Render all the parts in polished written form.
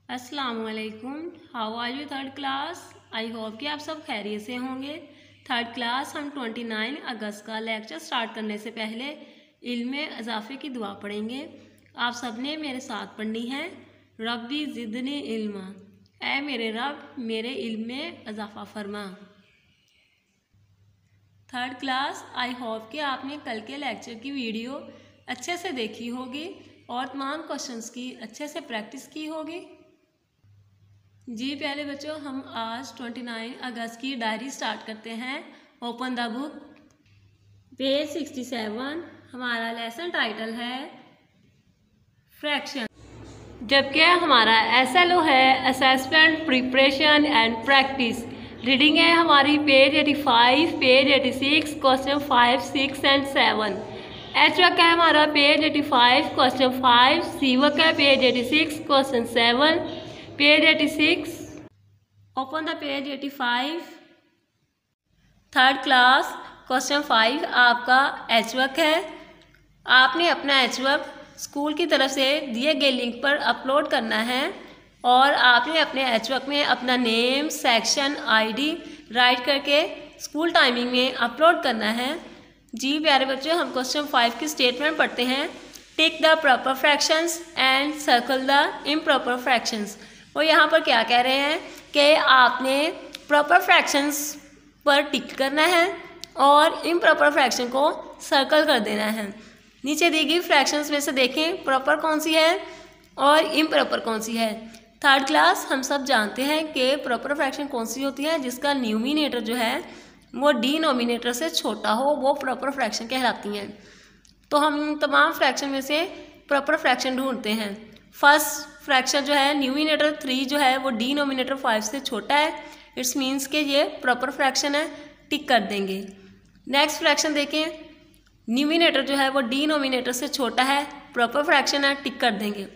अस्सलामुअलैकुम। How are you third class. I hope कि आप सब खैरियत से होंगे। थर्ड क्लास हम 29 अगस्त का लेक्चर स्टार्ट करने से पहले इल्म में इजाफे की दुआ पढ़ेंगे। आप सब ने मेरे साथ पढ़नी है। रब्बी ज़िदनी इल्मा, ऐ मेरे रब मेरे इल्म में इजाफा फरमा। थर्ड क्लास आई होप कि आपने कल के लेक्चर की वीडियो अच्छे से देखी होगी और तमाम क्वेश्चंस की अच्छे से प्रैक्टिस की होगी। जी प्यारे बच्चों, हम आज 29 अगस्त की डायरी स्टार्ट करते हैं। Open the book, page 67। हमारा लेसन टाइटल है फ्रैक्शन, जबकि हमारा SLO है assessment preparation and practice. Reading है हमारी page 85, page 86, question 5, 6 and 7। H work है हमारा पेज 85, क्वेश्चन 5। सी वर्क है page 86, question 7, page 86। Open the page 85। Third class question 5 आपका एच वर्क है। आपने अपना एच वर्क स्कूल की तरफ से दिए गए लिंक पर अपलोड करना है और आपने अपने एच वर्क में अपना नेम, सेक्शन, ID राइट करके स्कूल टाइमिंग में अपलोड करना है। जी प्यारे बच्चों, हम क्वेश्चन 5 की स्टेटमेंट पढ़ते हैं। Tick the proper fractions and circle the improper fractions. वो यहाँ पर क्या कह रहे हैं कि आपने प्रॉपर फ्रैक्शंस पर टिक करना है और इम्प्रॉपर फ्रैक्शन को सर्कल कर देना है। नीचे दी गई फ्रैक्शंस में से देखें प्रॉपर कौन सी है और इम्प्रॉपर कौन सी है। थर्ड क्लास हम सब जानते हैं कि प्रॉपर फ्रैक्शन कौन सी होती है, जिसका न्यूमिनेटर जो है वो डिनोमिनेटर से छोटा हो, वो प्रॉपर फ्रैक्शन कहलाती हैं। तो हम तमाम फ्रैक्शन में से प्रॉपर फ्रैक्शन ढूंढते हैं। फर्स्ट फ्रैक्शन जो है न्यूमिनेटर 3 जो है वो डिनोमिनेटर 5 से छोटा है, इट्स मीन्स कि ये प्रॉपर फ्रैक्शन है, टिक कर देंगे। नेक्स्ट फ्रैक्शन देखें, न्यूमिनेटर जो है वो डिनोमिनेटर से छोटा है, प्रॉपर फ्रैक्शन है, टिक कर देंगे।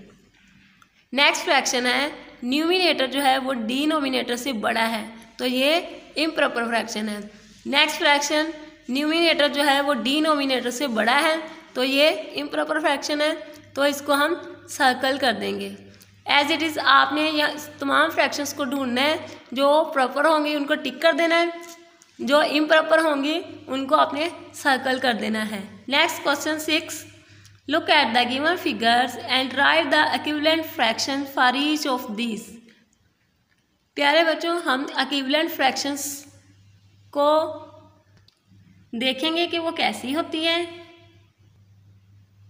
नेक्स्ट फ्रैक्शन है न्यूमिनेटर जो है वो डिनोमिनेटर से बड़ा है, तो ये इम्प्रॉपर फ्रैक्शन है। नेक्स्ट फ्रैक्शन न्यूमिनेटर जो है वो डिनोमिनेटर से बड़ा है, तो ये इम्प्रॉपर फ्रैक्शन है, तो इसको हम सर्कल कर देंगे। एज इट इज़ आपने यहाँ तमाम फ्रैक्शंस को ढूंढना है, जो प्रॉपर होंगी उनको टिक कर देना है, जो इम्प्रॉपर होंगी उनको आपने सर्कल कर देना है। Next question 6, look at the given figures and right the equivalent fraction for each of this. प्यारे बच्चों, हम इक्विवेलेंट फ्रैक्शंस को देखेंगे कि वो कैसी होती है।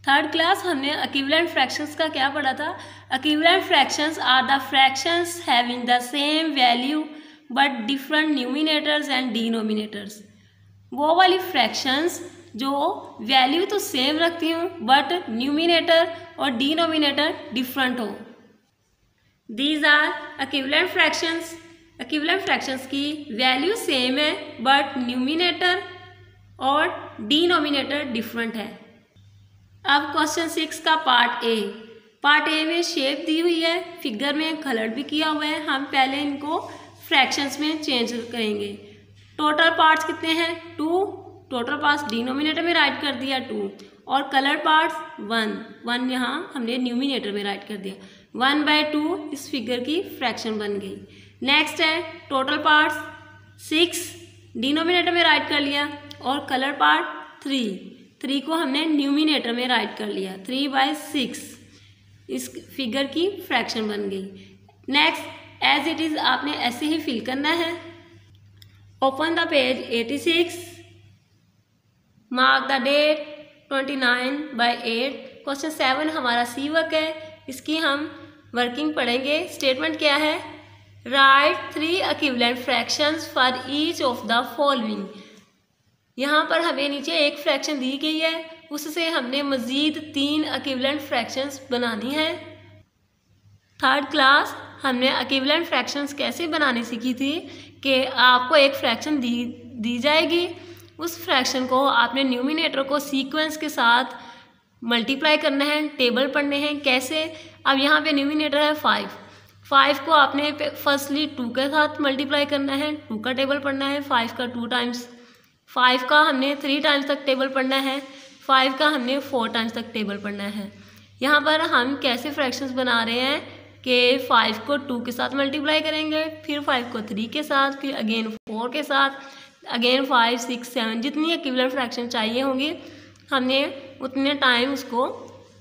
थर्ड क्लास हमने इक्विवेलेंट फ्रैक्शंस का क्या पढ़ा था। Equivalent fractions are the fractions having the same value but different numerators and denominators. वो वाली फ्रैक्शंस जो वैल्यू तो सेम रखती हूँ बट न्यूमिनेटर और डिनोमिनेटर डिफरेंट हो, these are equivalent fractions. Equivalent fractions की वैल्यू सेम है बट न्यूमिनेटर और डिनोमिनेटर डिफरेंट है। अब क्वेश्चन 6 का पार्ट ए में शेप दी हुई है, फिगर में कलर भी किया हुआ है। हम पहले इनको फ्रैक्शंस में चेंज करेंगे। टोटल पार्ट्स कितने हैं 2, टोटल पार्ट्स डिनोमिनेटर में राइट कर दिया 2 और कलर पार्ट्स 1 यहाँ हमने न्यूमिनेटर में राइट कर दिया। 1/2 इस फिगर की फ्रैक्शन बन गई। नेक्स्ट है टोटल पार्ट्स 6 डिनोमिनेटर में राइट कर लिया और कलर पार्ट 3 को हमने न्यूमिनेटर में राइट कर लिया। 3/6 इस फिगर की फ्रैक्शन बन गई। नेक्स्ट एज इट इज़ आपने ऐसे ही फिल करना है। Open the page 86, mark the date 29/8। Question 7 हमारा सी वर्क है, इसकी हम वर्किंग पढ़ेंगे। स्टेटमेंट क्या है, right 3 equivalent fractions for each of the following. यहाँ पर हमें नीचे एक फ्रैक्शन दी गई है, उससे हमने मज़ीद 3 इक्विवेलेंट फ्रैक्शंस बनानी है। थर्ड क्लास हमने इक्विवेलेंट फ्रैक्शंस कैसे बनानी सीखी थी कि आपको एक फ्रैक्शन दी जाएगी, उस फ्रैक्शन को आपने न्यूमिनेटर को सीक्वेंस के साथ मल्टीप्लाई करना है, टेबल पढ़ने हैं। कैसे, अब यहाँ पे न्यूमिनेटर है 5 को आपने फर्स्टली 2 के साथ मल्टीप्लाई करना है, 2 का टेबल पढ़ना है, 5 का 2 टाइम्स, 5 का हमने 3 टाइम्स तक टेबल पढ़ना है, 5 का हमने 4 टाइम्स तक टेबल पढ़ना है। यहाँ पर हम कैसे फ्रैक्शंस बना रहे हैं, कि 5 को 2 के साथ मल्टीप्लाई करेंगे, फिर 5 को 3 के साथ, फिर अगेन 4 के साथ, अगेन 5, 6, 7 जितनी इक्विवेलेंट फ्रैक्शन चाहिए होंगी हमने उतने टाइम उसको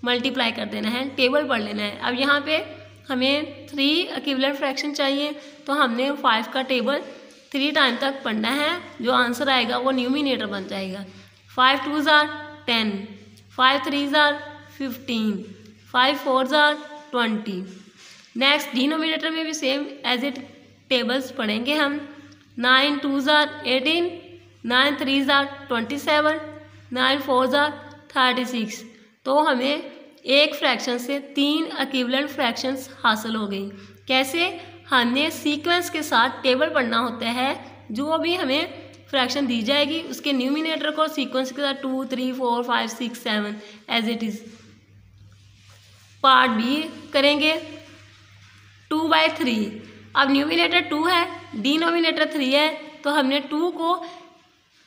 मल्टीप्लाई कर देना है, टेबल पढ़ लेना है। अब यहाँ पे हमें 3 इक्विवेलेंट फ्रैक्शन चाहिए तो हमने 5 का टेबल 3 टाइम तक पढ़ना है, जो आंसर आएगा वो न्यूमिनेटर बन जाएगा। 5 2s are 10, 5 3s are 15, 5 4s are 20। Next denominator में भी सेम एज इट टेबल्स पढ़ेंगे हम। 9 2s are 18, 9 3s are 27, 9 4s are 36। तो हमें एक फ्रैक्शन से 3 इक्विवेलेंट फ्रैक्शंस हासिल हो गई। कैसे? हमने सीक्वेंस के साथ टेबल पढ़ना होता है, जो भी हमें फ्रैक्शन दी जाएगी उसके न्यूमिनेटर को सीक्वेंस के साथ 2 3 4 5 6 7 as it is. Part b करेंगे 2/3। अब न्यूमिनेटर 2 है, डिनोमिनेटर 3 है, तो हमने 2 को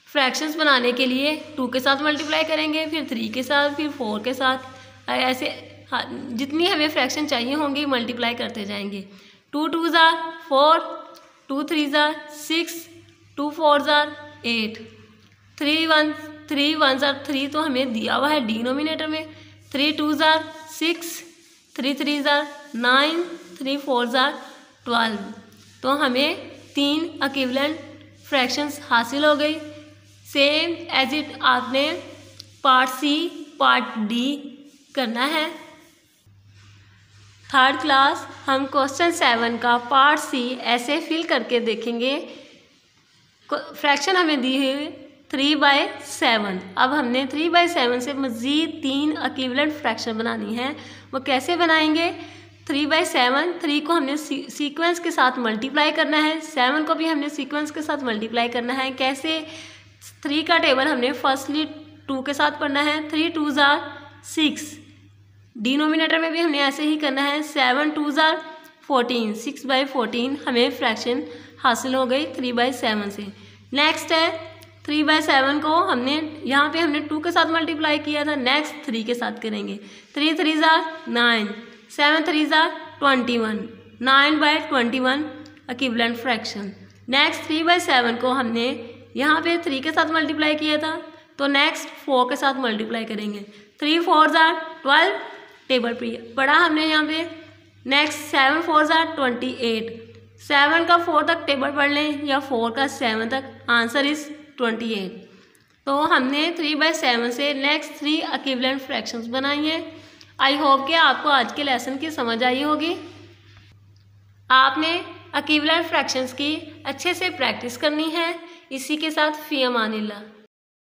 फ्रैक्शंस बनाने के लिए 2 के साथ मल्टीप्लाई करेंगे, फिर 3 के साथ, फिर 4 के साथ, ऐसे जितनी हमें फ्रैक्शन चाहिए होंगी मल्टीप्लाई करते जाएंगे। 2 2s are 4, 2 3s are 6, 2 4s are 8, 3 1s are 3 तो हमें दिया हुआ है डिनोमिनेटर में। 3 2s are 6, 3 3s are 9, 3 4s are 12। तो हमें 3 इक्विवेलेंट फ्रैक्शंस हासिल हो गई। सेम एज इट आपने पार्ट सी पार्ट डी करना है। थर्ड क्लास हम क्वेश्चन 7 का पार्ट सी ऐसे फिल करके देखेंगे। फ्रैक्शन हमें दी है 3/7। अब हमने 3/7 से मज़ीद 3 इक्विवेलेंट फ्रैक्शन बनानी है। वो कैसे बनाएंगे? 3/7, 3 को हमने सीक्वेंस के साथ मल्टीप्लाई करना है, 7 को भी हमने सीक्वेंस के साथ मल्टीप्लाई करना है। कैसे? 3 का टेबल हमने फर्स्टली 2 के साथ पढ़ना है। 3 2s are 6। डिनोमिनेटर में भी हमने ऐसे ही करना है। 7 2s are 14, 6/14 हमें फ्रैक्शन हासिल हो गई 3/7 से। नेक्स्ट है 3/7 को हमने यहाँ पे हमने 2 के साथ मल्टीप्लाई किया था, नेक्स्ट 3 के साथ करेंगे। 3 3s are 9, 7 3s are 21, 9/21 equivalent fraction. Next 3/7 को हमने यहाँ पे 3 के साथ मल्टीप्लाई किया था, तो नेक्स्ट 4 के साथ मल्टीप्लाई करेंगे। 3 4s are 12 टेबल पढ़ा हमने यहाँ पे। Next 7 4s are 28। 7 का 4 तक टेबल पढ़ लें या 4 का 7 तक, आंसर इज 28। तो हमने 3/7 से नेक्स्ट 3 इक्विवेलेंट फ्रैक्शंस बनाई हैं। आई होप कि आपको आज के लेसन की समझ आई होगी। आपने इक्विवेलेंट फ्रैक्शंस की अच्छे से प्रैक्टिस करनी है। इसी के साथ फ़ी अमानिल्लाह।